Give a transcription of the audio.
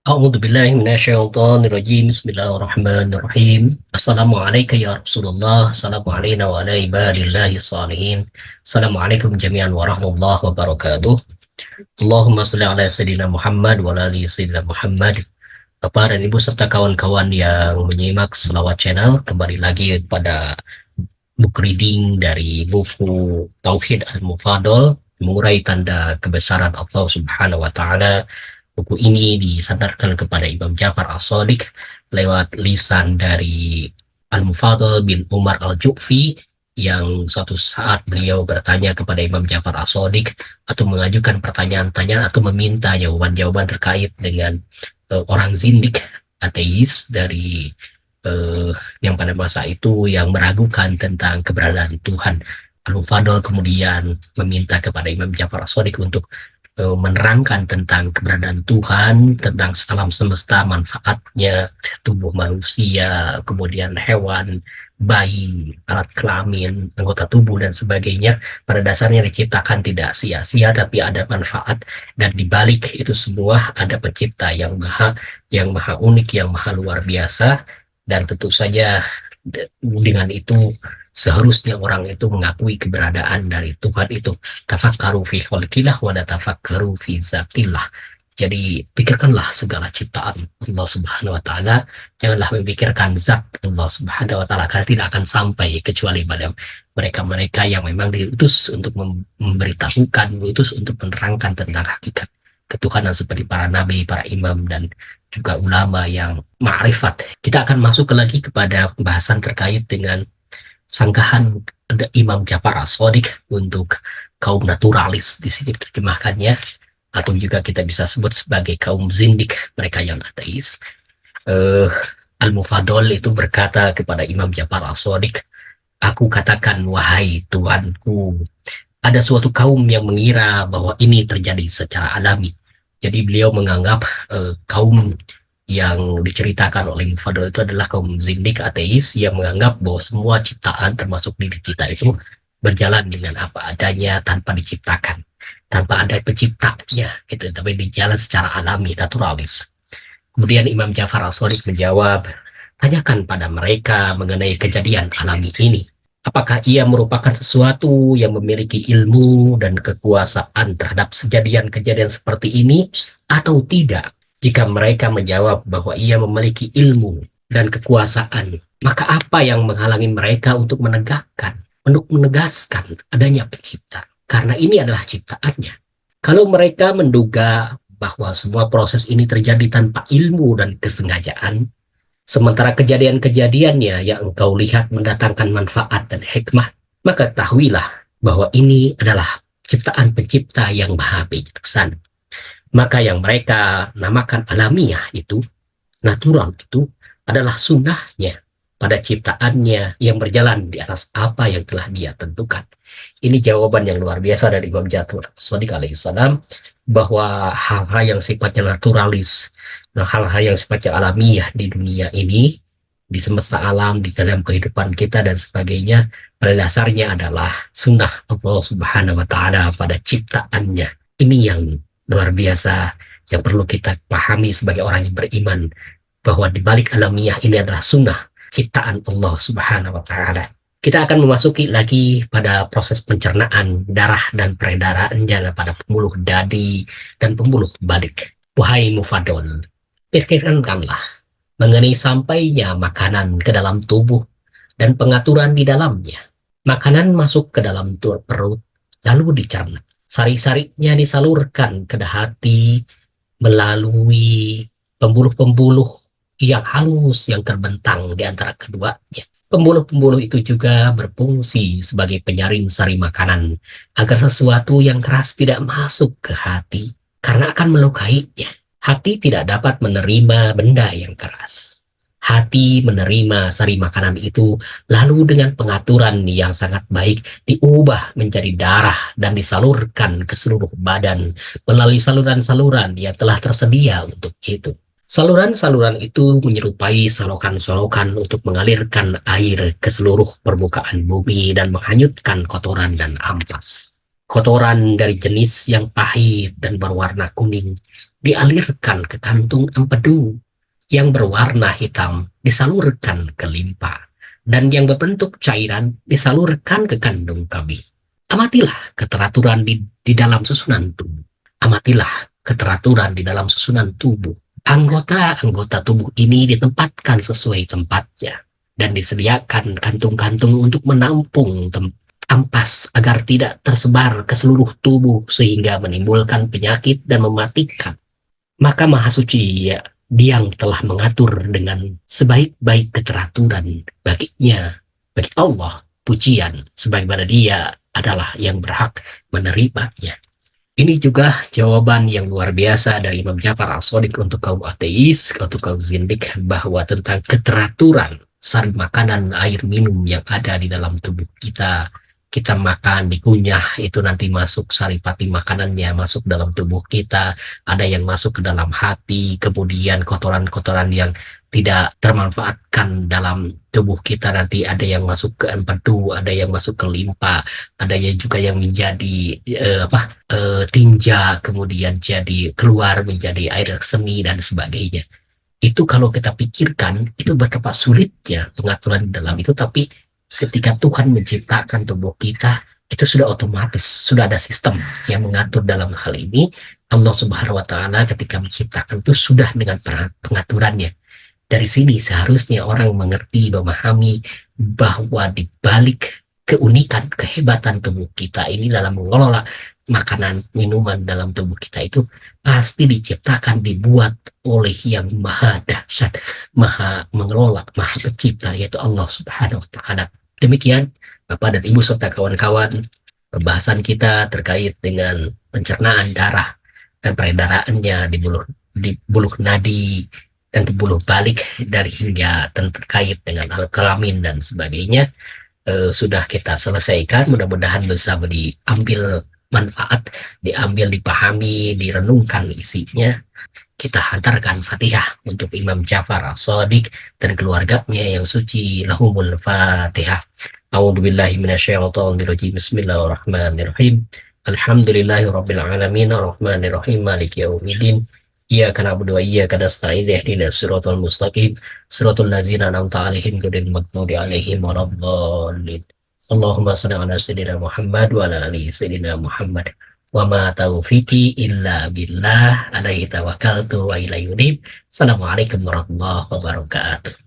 أعوذ بالله من الشيطان الرجيم بسم الله الرحمن الرحيم السلام عليك يا رسول الله السلام علينا وعلى عباد الله الصالحين السلام عليكم جميعا ورحمة الله وبركاته اللهم صل على سيدنا Muhammad wa ala ali Sayyidina Muhammad. Bapak dan Ibu serta kawan-kawan yang menyimak Selawat Channel, kembali lagi pada book reading dari buku Tauhid Al-Mufadol, mengurai tanda kebesaran Allah Subhanahu wa Ta'ala. Buku ini disandarkan kepada Imam Ja'far As-Shadiq lewat lisan dari Al-Mufadol bin Umar Al-Ju'fi, yang suatu saat beliau bertanya kepada Imam Ja'far As-Shadiq atau mengajukan pertanyaan-pertanyaan atau meminta jawaban-jawaban terkait dengan orang zindik ateis dari yang pada masa itu yang meragukan tentang keberadaan Tuhan. Al-Mufadol kemudian meminta kepada Imam Ja'far As-Shadiq untuk menerangkan tentang keberadaan Tuhan, tentang alam semesta, manfaatnya, tubuh manusia, kemudian hewan, bayi, alat kelamin, anggota tubuh, dan sebagainya. Pada dasarnya diciptakan tidak sia-sia, tapi ada manfaat, dan dibalik itu semua ada pencipta yang maha unik, yang maha luar biasa. Dan tentu saja dengan itu seharusnya orang itu mengakui keberadaan dari Tuhan itu. Tafakkaru fi khalqillah wa la tafakkaru fi zatillah. Jadi pikirkanlah segala ciptaan Allah Subhanahu wa Ta'ala, janganlah memikirkan zat Allah Subhanahu wa Ta'ala, karena tidak akan sampai kecuali pada mereka-mereka yang memang diutus untuk memberitahukan, diutus untuk menerangkan tentang hakikat ketuhanan, seperti para nabi, para imam, dan juga ulama yang ma'rifat. Kita akan masuk lagi kepada pembahasan terkait dengan sanggahan Imam Ja'far As-Shadiq untuk kaum naturalis, di sini terjemahkannya, atau juga kita bisa sebut sebagai kaum zindik, mereka yang ateis. Al-Mufadol itu berkata kepada Imam Ja'far As-Shadiq, "Aku katakan, wahai Tuanku, ada suatu kaum yang mengira bahwa ini terjadi secara alami." Jadi beliau menganggap kaum yang diceritakan oleh Mufadol itu adalah kaum zindik ateis yang menganggap bahwa semua ciptaan termasuk diri kita itu berjalan dengan apa adanya, tanpa diciptakan, tanpa ada penciptanya gitu, tapi berjalan secara alami, naturalis. Kemudian Imam Ja'far As-Shadiq menjawab, "Tanyakan pada mereka mengenai kejadian alami ini. Apakah ia merupakan sesuatu yang memiliki ilmu dan kekuasaan terhadap kejadian-kejadian seperti ini atau tidak? Jika mereka menjawab bahwa ia memiliki ilmu dan kekuasaan, maka apa yang menghalangi mereka untuk menegaskan adanya pencipta? Karena ini adalah ciptaannya. Kalau mereka menduga bahwa semua proses ini terjadi tanpa ilmu dan kesengajaan, sementara kejadian-kejadiannya yang engkau lihat mendatangkan manfaat dan hikmah, maka ketahuilah bahwa ini adalah ciptaan pencipta yang maha bijaksana. Maka yang mereka namakan alamiah itu, natural itu, adalah sunnahnya pada ciptaannya yang berjalan di atas apa yang telah dia tentukan." Ini jawaban yang luar biasa dari Imam Ja'far Shadiq alaihissalam, bahwa hal-hal yang sifatnya naturalis, hal-hal yang sifatnya alamiah di dunia ini, di semesta alam, di dalam kehidupan kita dan sebagainya, pada dasarnya adalah sunnah Allah Subhanahu wa Ta'ala pada ciptaannya. Ini yang luar biasa yang perlu kita pahami sebagai orang yang beriman, bahwa di balik alamiah ini adalah sunnah ciptaan Allah Subhanahu wa Ta'ala. Kita akan memasuki lagi pada proses pencernaan darah dan peredarannya pada pembuluh dadi dan pembuluh balik. Wahai Mufadol, pikirkanlah mengenai sampainya makanan ke dalam tubuh dan pengaturan di dalamnya. Makanan masuk ke dalam perut, lalu dicerna. Sari-sarinya disalurkan ke hati melalui pembuluh-pembuluh yang halus yang terbentang di antara keduanya. Pembuluh-pembuluh itu juga berfungsi sebagai penyaring sari makanan agar sesuatu yang keras tidak masuk ke hati karena akan melukainya. Hati tidak dapat menerima benda yang keras. Hati menerima sari makanan itu, lalu dengan pengaturan yang sangat baik diubah menjadi darah dan disalurkan ke seluruh badan melalui saluran-saluran yang telah tersedia untuk itu. Saluran-saluran itu menyerupai solokan-solokan untuk mengalirkan air ke seluruh permukaan bumi dan menghanyutkan kotoran dan ampas. Kotoran dari jenis yang pahit dan berwarna kuning dialirkan ke kantung empedu, yang berwarna hitam disalurkan ke limpa, dan yang berbentuk cairan disalurkan ke kandung kambing. Amatilah keteraturan di dalam susunan tubuh. Amatilah keteraturan di dalam susunan tubuh. Anggota-anggota tubuh ini ditempatkan sesuai tempatnya dan disediakan kantung-kantung untuk menampung ampas agar tidak tersebar ke seluruh tubuh sehingga menimbulkan penyakit dan mematikan. Maka Maha Suci, ya, dia yang telah mengatur dengan sebaik-baik keteraturan baginya, bagi Allah, pujian, sebagaimana dia adalah yang berhak menerimanya. Ini juga jawaban yang luar biasa dari Imam Ja'far As-Shadiq untuk kaum ateis, untuk kaum zindik, bahwa tentang keteraturan sari makanan, air minum yang ada di dalam tubuh kita. Kita makan, dikunyah, itu nanti masuk saripati makanannya, masuk dalam tubuh kita, ada yang masuk ke dalam hati, kemudian kotoran-kotoran yang tidak termanfaatkan dalam tubuh kita nanti ada yang masuk ke empedu, ada yang masuk ke limpa, ada yang juga yang menjadi tinja, kemudian jadi keluar menjadi air seni dan sebagainya. Itu kalau kita pikirkan itu betapa sulitnya pengaturan di dalam itu, tapi ketika Tuhan menciptakan tubuh kita itu sudah otomatis, sudah ada sistem yang mengatur dalam hal ini. Allah Subhanahu wa taala ketika menciptakan itu sudah dengan pengaturannya. Dari sini seharusnya orang mengerti, memahami bahwa di balik keunikan, kehebatan tubuh kita ini dalam mengelola makanan, minuman dalam tubuh kita itu pasti diciptakan, dibuat oleh yang maha dahsyat, maha mengelola, maha pencipta, yaitu Allah Subhanahu wa taala. Demikian Bapak dan Ibu serta kawan-kawan, pembahasan kita terkait dengan pencernaan darah dan peredarannya di buluh nadi dan pembuluh balik dari hingga terkait dengan hal kelamin dan sebagainya sudah kita selesaikan. Mudah-mudahan bisa diambil manfaat, diambil, dipahami, direnungkan isinya. Kita hantarkan Fatihah untuk Imam Ja'far As-Shadiq dan keluarganya yang suci. Lahumul Fatihah. A'udzubillahi minasyaitonirrajim. Bismillahirrahmanirrahim. Alhamdulillahi rabbil alamin arrahmanir rahim maliki yaumiddin. Iyyaka na'budu wa iyyaka nasta'in ihdinas siratal mustaqim siratal ladzina an'amta 'alaihim ghairil maghdubi 'alaihim waladdallin. Allahumma shalli ala sayyidina Muhammad wa ala ali sayyidina Muhammad. Wa ma taufiqi illa billah alaihi tawakkaltu wa ilaihi unib. Assalamualaikum warahmatullahi wabarakatuh.